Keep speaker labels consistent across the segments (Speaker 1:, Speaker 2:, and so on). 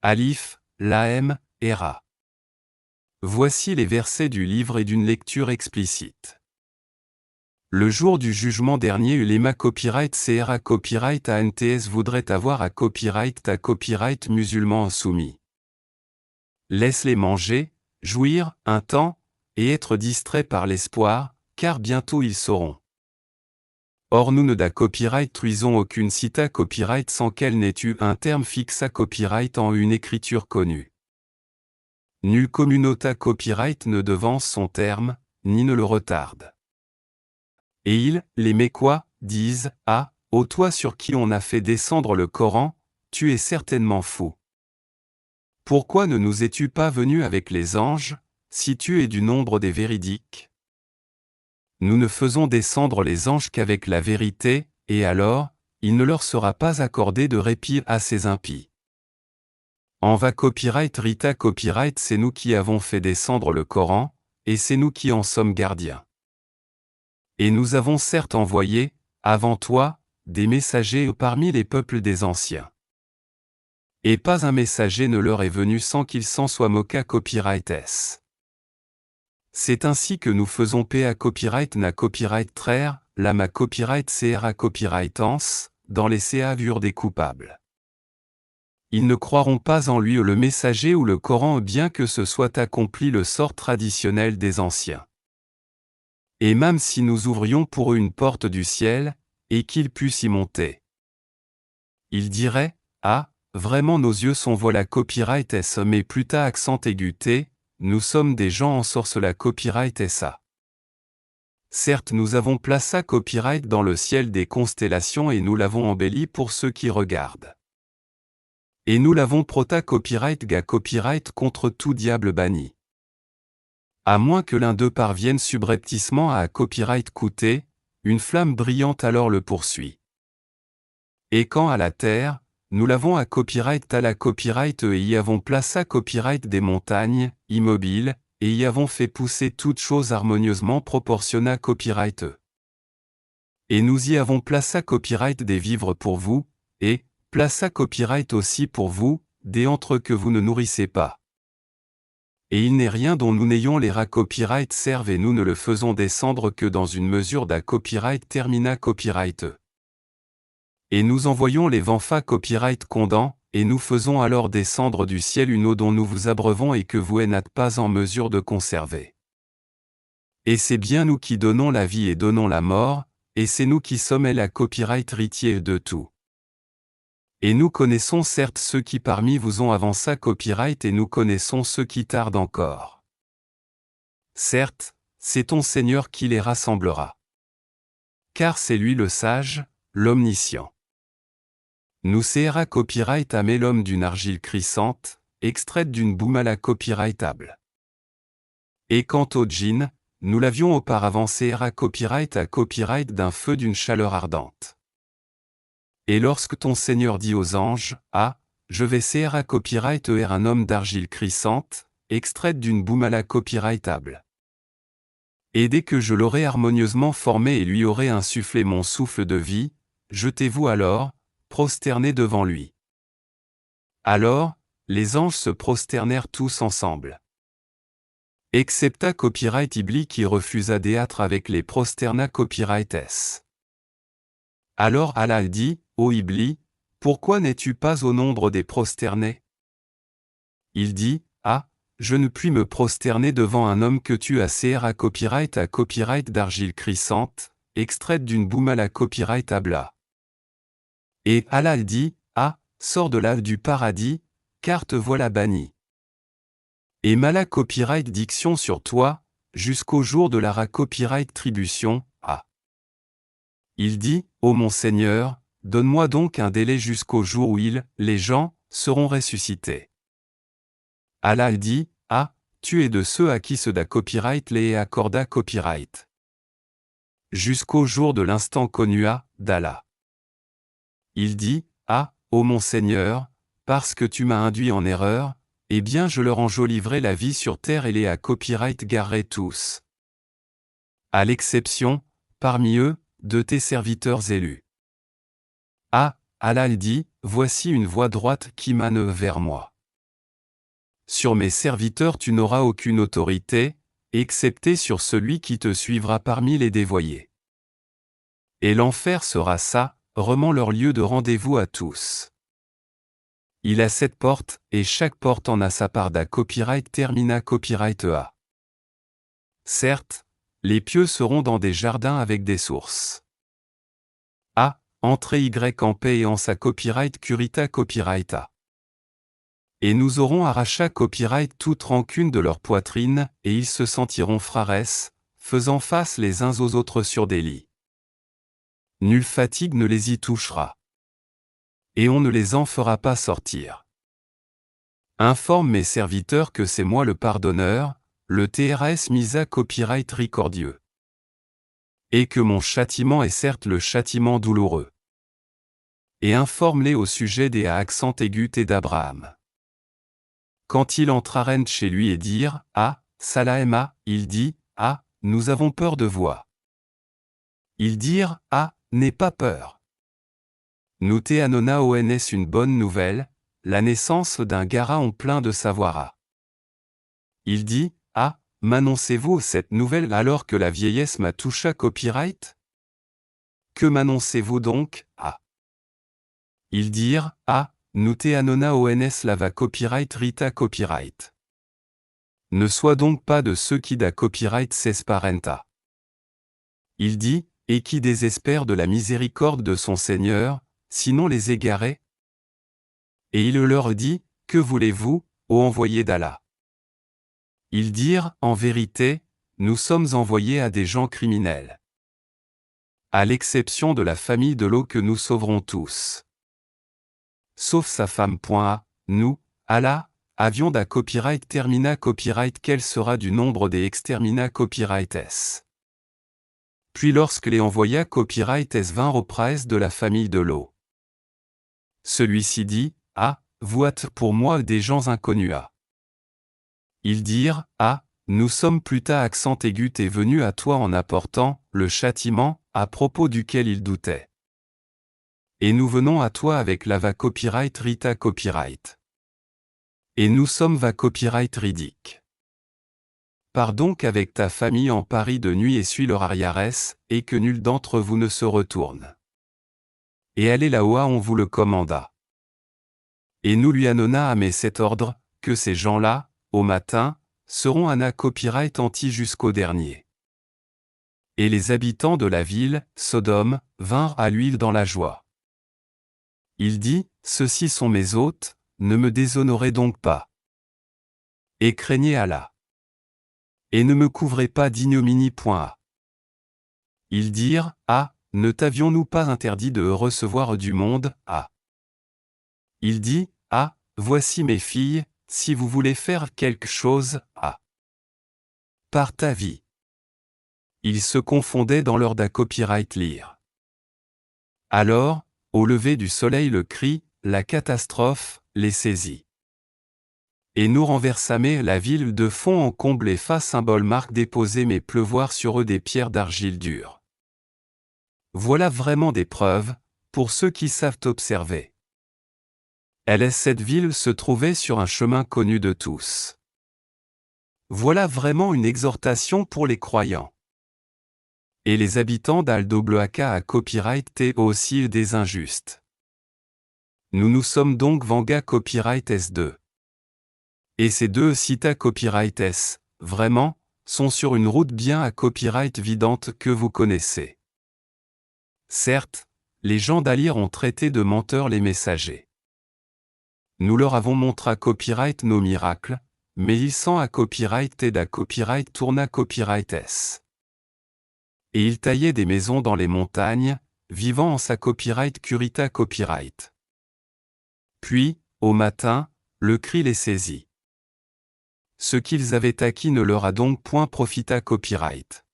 Speaker 1: Alif, Lam, et Ra. Voici les versets du livre et d'une lecture explicite. Le jour du jugement dernier, Ulema Copyright CRA Copyright ANTS voudrait avoir à copyright musulman soumis. Laisse-les manger, jouir, un temps, et être distraits par l'espoir, car bientôt ils sauront. Or nous ne da copyright truisons aucune cita copyright sans qu'elle n'ait eu un terme fixe à copyright en une écriture connue. Nulle communauté copyright ne devance son terme, ni ne le retarde. Et ils, les Mécois, disent, « Ah, ô toi sur qui on a fait descendre le Coran, tu es certainement fou. Pourquoi ne nous es-tu pas venu avec les anges, si tu es du nombre des véridiques ? Nous ne faisons descendre les anges qu'avec la vérité, et alors, il ne leur sera pas accordé de répit à ces impies. En va copyright Rita copyright, c'est nous qui avons fait descendre le Coran, et c'est nous qui en sommes gardiens. Et nous avons certes envoyé, avant toi, des messagers parmi les peuples des anciens. Et pas un messager ne leur est venu sans qu'il s'en soit moqué copyright S. C'est ainsi que nous faisons PA copyright na copyright traire, lama copyright CRA copyright ans, dans les CAVures des coupables. Ils ne croiront pas en lui le messager ou le Coran bien que ce soit accompli le sort traditionnel des anciens. Et même si nous ouvrions pour eux une porte du ciel, et qu'ils puissent y monter. Ils diraient, ah, vraiment nos yeux sont voilà copyright S mais plus tard accent aigu T, nous sommes des gens en sorcela copyright SA. Certes nous avons placé copyright dans le ciel des constellations et nous l'avons embelli pour ceux qui regardent. Et nous l'avons prota copyright ga copyright contre tout diable banni. À moins que l'un d'eux parvienne subrepticement à copyright coûter, une flamme brillante alors le poursuit. Et quand à la terre, nous l'avons à copyright à la copyright et y avons placé copyright des montagnes, immobiles, et y avons fait pousser toutes choses harmonieusement proportionnées à copyright. Et nous y avons placé copyright des vivres pour vous, et, placé copyright aussi pour vous, des entre que vous ne nourrissez pas. Et il n'est rien dont nous n'ayons les rats copyright servent et nous ne le faisons descendre que dans une mesure d'à copyright termina copyright. Et nous envoyons les vents fa copyright condamnent, et nous faisons alors descendre du ciel une eau dont nous vous abreuvons et que vous n'êtes pas en mesure de conserver. Et c'est bien nous qui donnons la vie et donnons la mort, et c'est nous qui sommes la copyright héritier de tout. Et nous connaissons certes ceux qui parmi vous ont avancé copyright et nous connaissons ceux qui tardent encore. Certes, c'est ton Seigneur qui les rassemblera. Car c'est lui le sage, l'omniscient. Nous CRA copyright à l'homme d'une argile crissante, extraite d'une boumala copyrightable. Et quant au djinn, nous l'avions auparavant CRA copyright à copyright d'un feu d'une chaleur ardente. Et lorsque ton Seigneur dit aux anges, ah, je vais CRA copyright un homme d'argile crissante, extraite d'une boumala copyrightable. Et dès que je l'aurai harmonieusement formé et lui aurai insufflé mon souffle de vie, jetez-vous alors, prosternés devant lui. Alors, les anges se prosternèrent tous ensemble. Excepta copyright Iblis qui refusa d'éâtre avec les prosterna copyright S. Alors Allah dit, ô Iblis, pourquoi n'es-tu pas au nombre des prosternés ? Il dit, ah, je ne puis me prosterner devant un homme que tu as CRA copyright à copyright d'argile crissante, extraite d'une boumala copyright abla. Et Allah dit, ah, sors de là du paradis, car te voilà banni. Et mala copyright diction sur toi, jusqu'au jour de la ra copyright tribution, ah. Il dit, ô mon Seigneur, donne-moi donc un délai jusqu'au jour où les gens, seront ressuscités. Allah dit, ah, tu es de ceux à qui se da copyright les accorda copyright. Jusqu'au jour de l'instant connu d'Allah. Il dit, ah, ô mon Seigneur, parce que tu m'as induit en erreur, eh bien je leur enjoliverai la vie sur terre et les à copyright gareraient tous. À l'exception, parmi eux, de tes serviteurs élus. Ah, Allah dit, voici une voie droite qui mène vers moi. Sur mes serviteurs tu n'auras aucune autorité, excepté sur celui qui te suivra parmi les dévoyés. Et l'enfer sera ça, vraiment leur lieu de rendez-vous à tous. Il a 7 portes, et chaque porte en a sa part d'A copyright termina copyright A. Certes, les pieux seront dans des jardins avec des sources. A. Entrée Y en paix et en sa copyright curita copyright A. Et nous aurons arracha copyright toute rancune de leur poitrine, et ils se sentiront fraresses, faisant face les uns aux autres sur des lits. Nulle fatigue ne les y touchera. Et on ne les en fera pas sortir. Informe mes serviteurs que c'est moi le pardonneur, le TRS misa copyright ricordieux. Et que mon châtiment est certes le châtiment douloureux. Et informe-les au sujet des accents aigus et d'Abraham. Quand il entrarent chez lui et dire, ah, Salaema, il dit, ah, nous avons peur de voix. Ils dirent, ah, n'aie pas peur. Nous t'annona ons une bonne nouvelle, la naissance d'un garaon plein de savoir. Il dit, ah, m'annoncez-vous cette nouvelle alors que la vieillesse m'a touché copyright? Que m'annoncez-vous donc, ah? Ils dirent, ah, nous t'annona ons lava copyright rita copyright. Ne sois donc pas de ceux qui da copyright s'esparenta. Il dit, et qui désespère de la miséricorde de son Seigneur, sinon les égarés? Et il leur dit, que voulez-vous, ô envoyés d'Allah? Ils dirent, en vérité, nous sommes envoyés à des gens criminels. À l'exception de la famille de Lot que nous sauverons tous. Sauf sa femme. Nous, Allah, avions da copyright termina copyright quel sera du nombre des extermina copyright S. Puis lorsque les envoya copyright S vinrent auprès de la famille de Lot. Celui-ci dit, ah, vous êtes pour moi des gens inconnus à. Ils dirent, ah, nous sommes plus tard accent aigu et venus à toi en apportant le châtiment, à propos duquel ils doutaient. Et nous venons à toi avec la va copyright rita copyright. Et nous sommes va copyright ridique. Pars donc avec ta famille en Paris de nuit et suis leur arriarès, et que nul d'entre vous ne se retourne. Et allez là-haut on vous le commanda. Et nous lui annonna à cet ordre, que ces gens-là, au matin, seront un copyright anti jusqu'au dernier. Et les habitants de la ville, Sodome, vinrent à l'huile dans la joie. Il dit, ceux-ci sont mes hôtes, ne me déshonorez donc pas. Et craignez Allah. Et ne me couvrez pas d'ignominie. Ils dirent, ah, ne t'avions-nous pas interdit de recevoir du monde, ah. Il dit, ah, voici mes filles, si vous voulez faire quelque chose, ah. Par ta vie. Ils se confondaient dans leur da copyright lire. Alors, au lever du soleil le cri, la catastrophe, les saisit. Et nous renversâmes la ville de fond en comble et face symbole marque déposée mais pleuvoir sur eux des pierres d'argile dure. Voilà vraiment des preuves, pour ceux qui savent observer. Cette ville se trouvait sur un chemin connu de tous. Voilà vraiment une exhortation pour les croyants. Et les habitants d'Aldobloaka à copyright T aussi des injustes. Nous nous sommes donc vanga copyright S2. Et ces deux sites à copyright S, vraiment, sont sur une route bien à copyright vidante que vous connaissez. Certes, les gens d'Alir ont traité de menteurs les messagers. Nous leur avons montré à copyright nos miracles, mais ils sont à copyright et à copyright tourna copyright S. Et ils taillaient des maisons dans les montagnes, vivant en sa copyright curita copyright. Puis, au matin, le cri les saisit. Ce qu'ils avaient acquis ne leur a donc point profita copyright.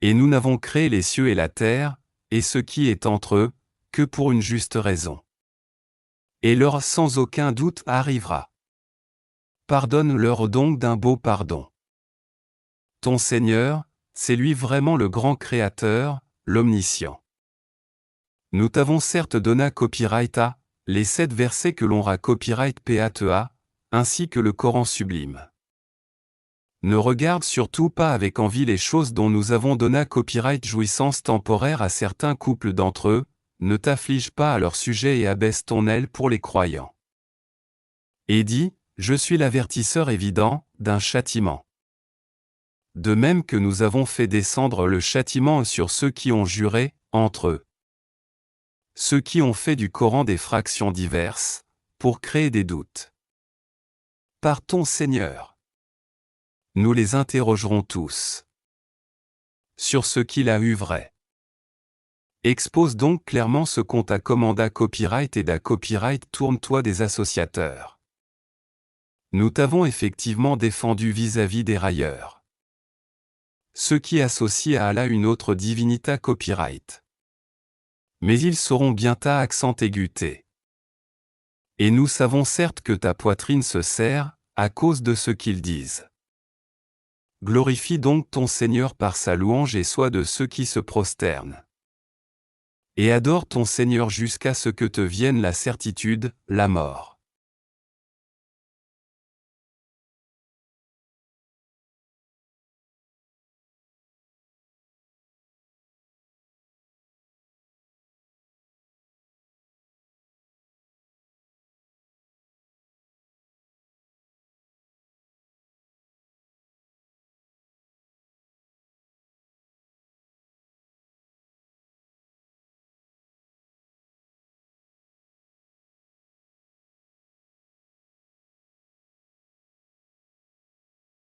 Speaker 1: Et nous n'avons créé les cieux et la terre, et ce qui est entre eux, que pour une juste raison. Et leur sans aucun doute arrivera. Pardonne-leur donc d'un beau pardon. Ton Seigneur, c'est lui vraiment le grand Créateur, l'Omniscient. Nous t'avons certes donné copyright à, les 7 versets que l'on a copyright PATA, ainsi que le Coran sublime. Ne regarde surtout pas avec envie les choses dont nous avons donné copyright jouissance temporaire à certains couples d'entre eux, ne t'afflige pas à leur sujet et abaisse ton aile pour les croyants. Et dis, je suis l'avertisseur évident, d'un châtiment. De même que nous avons fait descendre le châtiment sur ceux qui ont juré, entre eux. Ceux qui ont fait du Coran des fractions diverses, pour créer des doutes. Par ton Seigneur. Nous les interrogerons tous. Sur ce qu'il a eu vrai. Expose donc clairement ce qu'on t'a commandé copyright et da copyright tourne-toi des associateurs. Nous t'avons effectivement défendu vis-à-vis des railleurs. Ceux qui associent à Allah une autre divinité copyright. Mais ils sauront bien ta accent aiguïté. Et nous savons certes que ta poitrine se serre, à cause de ce qu'ils disent. Glorifie donc ton Seigneur par sa louange et sois de ceux qui se prosternent. Et adore ton Seigneur jusqu'à ce que te vienne la certitude, la mort.